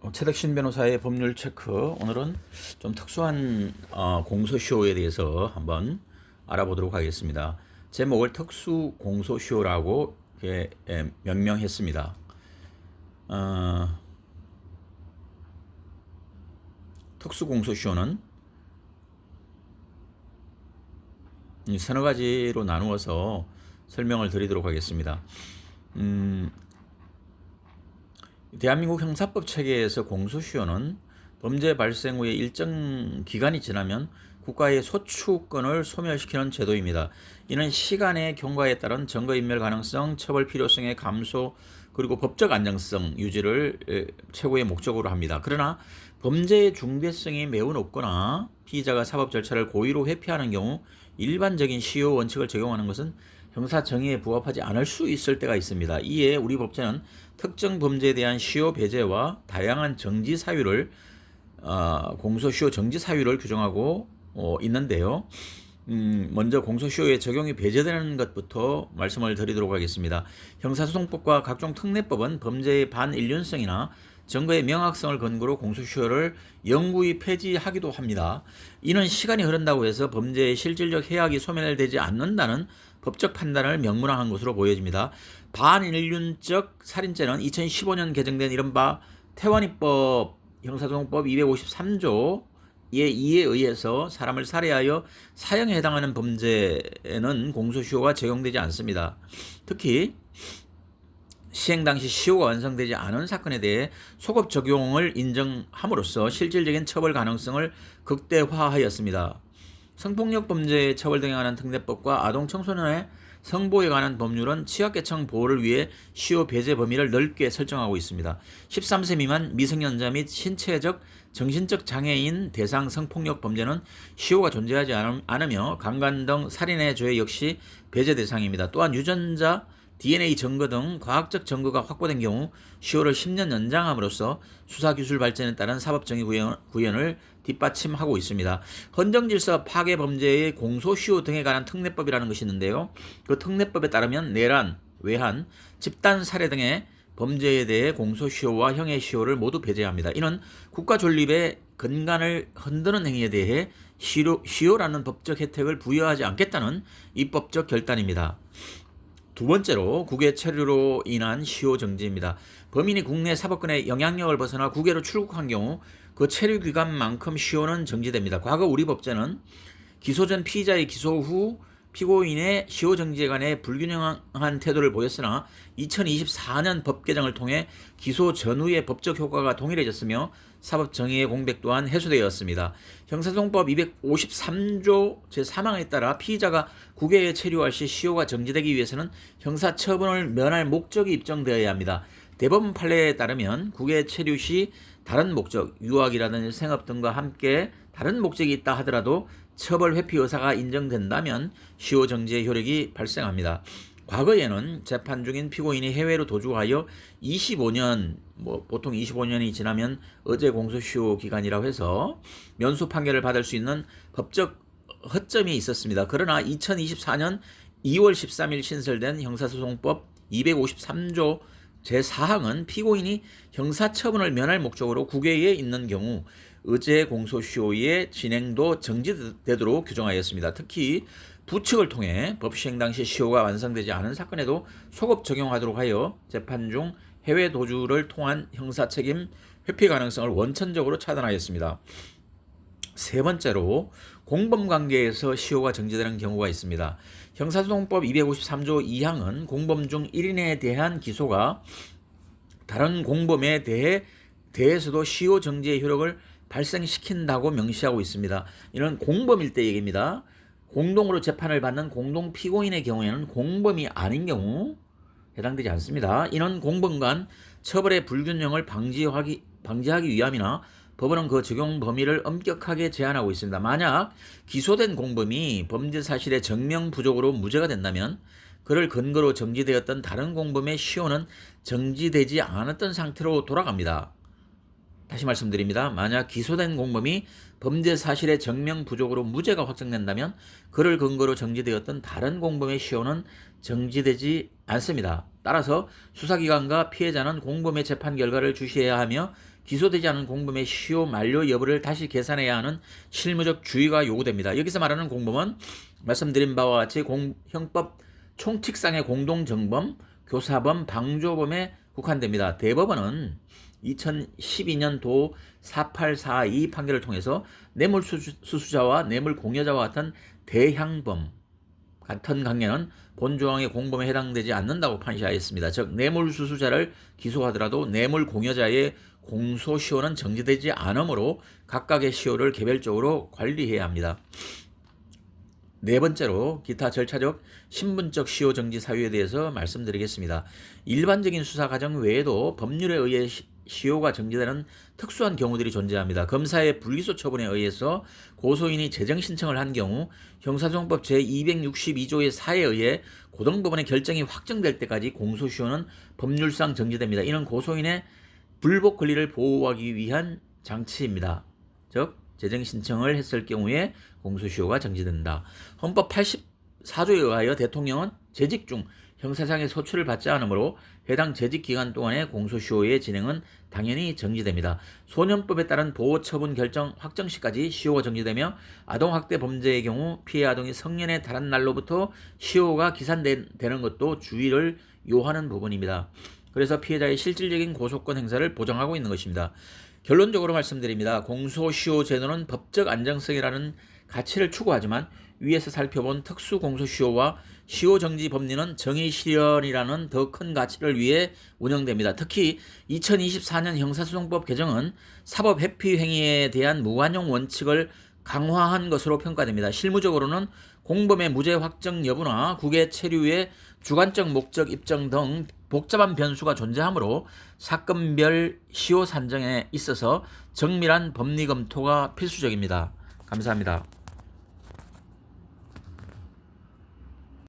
최덕신 변호사의 법률 체크. 오늘은 좀 특수한 공소시효에 대해서 한번 알아보도록 하겠습니다. 제목을 특수 공소시효라고 명명했습니다. 특수 공소시효는 서너 가지로 나누어서 설명을 드리도록 하겠습니다. 대한민국 형사법 체계에서 공소시효는 범죄 발생 후에 일정 기간이 지나면 국가의 소추권을 소멸시키는 제도입니다. 이는 시간의 경과에 따른 증거인멸 가능성, 처벌 필요성의 감소, 그리고 법적 안정성 유지를 최고의 목적으로 합니다. 그러나 범죄의 중대성이 매우 높거나 피의자가 사법 절차를 고의로 회피하는 경우 일반적인 시효 원칙을 적용하는 것은 형사 정의에 부합하지 않을 수 있을 때가 있습니다. 이에 우리 법제는 특정 범죄에 대한 시효 배제와 다양한 정지 사유를 공소시효 정지 사유를 규정하고 있는데요. 먼저 공소시효의 적용이 배제되는 것부터 말씀을 드리도록 하겠습니다. 형사소송법과 각종 특례법은 범죄의 반인륜성이나 증거의 명확성을 근거로 공소시효를 영구히 폐지하기도 합니다. 이는 시간이 흐른다고 해서 범죄의 실질적 해악이 소멸되지 않는다는 법적 판단을 명문화한 것으로 보여집니다. 반인륜적 살인죄는 2015년 개정된 이른바 태완이법 형사소송법 253조 의2에 의해서 사람을 살해하여 사형에 해당하는 범죄에는 공소시효가 적용되지 않습니다. 특히 시행 당시 시효가 완성되지 않은 사건에 대해 소급 적용을 인정함으로써 실질적인 처벌 가능성을 극대화하였습니다. 성폭력 범죄의 처벌 등에 관한 특례법과 아동 청소년의 성보호에 관한 법률은 취약계층 보호를 위해 시효 배제 범위를 넓게 설정하고 있습니다. 13세 미만 미성년자 및 신체적, 정신적 장애인 대상 성폭력 범죄는 시효가 존재하지 않으며 강간 등 살인의 죄 역시 배제 대상입니다. 또한 유전자, DNA 증거 등 과학적 증거가 확보된 경우 시효를 10년 연장함으로써 수사기술 발전에 따른 사법정의 구현을 뒷받침하고 있습니다. 헌정질서 파괴 범죄의 공소시효 등에 관한 특례법이라는 것이 있는데요. 그 특례법에 따르면 내란, 외환, 집단살해 등의 범죄에 대해 공소시효와 형해시효를 모두 배제합니다. 이는 국가 존립의 근간을 흔드는 행위에 대해 시효라는 법적 혜택을 부여하지 않겠다는 입법적 결단입니다. 두 번째로 국외 체류로 인한 시효 정지입니다. 범인이 국내 사법권의 영향력을 벗어나 국외로 출국한 경우 그 체류 기간만큼 시효는 정지됩니다. 과거 우리 법제는 기소 전 피의자의 기소 후 피고인의 시효 정지에 관해 불균형한 태도를 보였으나 2024년 법 개정을 통해 기소 전후의 법적 효과가 동일해졌으며 사법 정의의 공백 또한 해소되었습니다. 형사소송법 253조 제3항에 따라 피의자가 국외에 체류할 시 시효가 정지되기 위해서는 형사처분을 면할 목적이 입증되어야 합니다. 대법원 판례에 따르면 국외 체류 시 다른 목적, 유학이라든지 생업 등과 함께 다른 목적이 있다 하더라도 처벌 회피 의사가 인정된다면 시효 정지의 효력이 발생합니다. 과거에는 재판 중인 피고인이 해외로 도주하여 25년, 보통 25년이 지나면 어제 공소시효 기간이라고 해서 면수 판결을 받을 수 있는 법적 허점이 있었습니다. 그러나 2024년 2월 13일 신설된 형사소송법 253조 제4항은 피고인이 형사처분을 면할 목적으로 국외에 있는 경우 의제 공소시효의 진행도 정지되도록 규정하였습니다. 특히 부칙을 통해 법 시행 당시 시효가 완성되지 않은 사건에도 소급 적용하도록 하여 재판 중 해외 도주를 통한 형사책임 회피 가능성을 원천적으로 차단하였습니다. 세 번째로 공범관계에서 시효가 정지되는 경우가 있습니다. 형사소송법 253조 2항은 공범 중 1인에 대한 기소가 다른 공범에 대해서도 시효 정지의 효력을 발생시킨다고 명시하고 있습니다. 이는 공범일 때 얘기입니다. 공동으로 재판을 받는 공동 피고인의 경우에는 공범이 아닌 경우 해당되지 않습니다. 이는 공범 간 처벌의 불균형을 방지하기 위함이나 법원은 그 적용 범위를 엄격하게 제한하고 있습니다. 만약 기소된 공범이 범죄 사실의 증명 부족으로 무죄가 된다면 그를 근거로 정지되었던 다른 공범의 시효는 정지되지 않았던 상태로 돌아갑니다. 다시 말씀드립니다. 만약 기소된 공범이 범죄 사실의 증명 부족으로 무죄가 확정된다면 그를 근거로 정지되었던 다른 공범의 시효는 정지되지 않습니다. 따라서 수사기관과 피해자는 공범의 재판 결과를 주시해야 하며 기소되지 않은 공범의 시효 만료 여부를 다시 계산해야 하는 실무적 주의가 요구됩니다. 여기서 말하는 공범은 말씀드린 바와 같이 형법 총칙상의 공동정범, 교사범, 방조범에 국한됩니다. 대법원은 2012년도 4842 판결을 통해서 뇌물수수자와 뇌물공여자와 같은 대향범 같은 강례는 본조항의 공범에 해당되지 않는다고 판시하였습니다. 즉 뇌물수수자를 기소하더라도 뇌물공여자의 공소시효는 정지되지 않으므로 각각의 시효를 개별적으로 관리해야 합니다. 네 번째로 기타 절차적 신분적 시효 정지 사유에 대해서 말씀드리겠습니다. 일반적인 수사 과정 외에도 법률에 의해 시효가 정지되는 특수한 경우들이 존재합니다. 검사의 불기소 처분에 의해서 고소인이 재정 신청을 한 경우 형사소송법 제262조의 4에 의해 고등법원의 결정이 확정될 때까지 공소시효는 법률상 정지됩니다. 이는 고소인의 불복 권리를 보호하기 위한 장치입니다. 즉 재정 신청을 했을 경우에 공소시효가 정지된다. 헌법 84조에 의하여 대통령은 재직 중 형사상의 소출을 받지 않으므로 해당 재직 기간 동안의 공소시효의 진행은 당연히 정지됩니다. 소년법에 따른 보호처분 결정 확정 시까지 시효가 정지되며 아동학대 범죄의 경우 피해 아동이 성년에 달한 날로부터 시효가 기산되는 것도 주의를 요하는 부분입니다. 그래서 피해자의 실질적인 고소권 행사를 보장하고 있는 것입니다. 결론적으로 말씀드립니다. 공소시효 제도는 법적 안정성이라는 가치를 추구하지만 위에서 살펴본 특수공소시효와 시효정지 법리는 정의 실현이라는 더 큰 가치를 위해 운영됩니다. 특히 2024년 형사소송법 개정은 사법 회피 행위에 대한 무관용 원칙을 강화한 것으로 평가됩니다. 실무적으로는 공범의 무죄 확정 여부나 국외 체류의 주관적 목적 입증 등 복잡한 변수가 존재하므로 사건별 시효 산정에 있어서 정밀한 법리 검토가 필수적입니다. 감사합니다.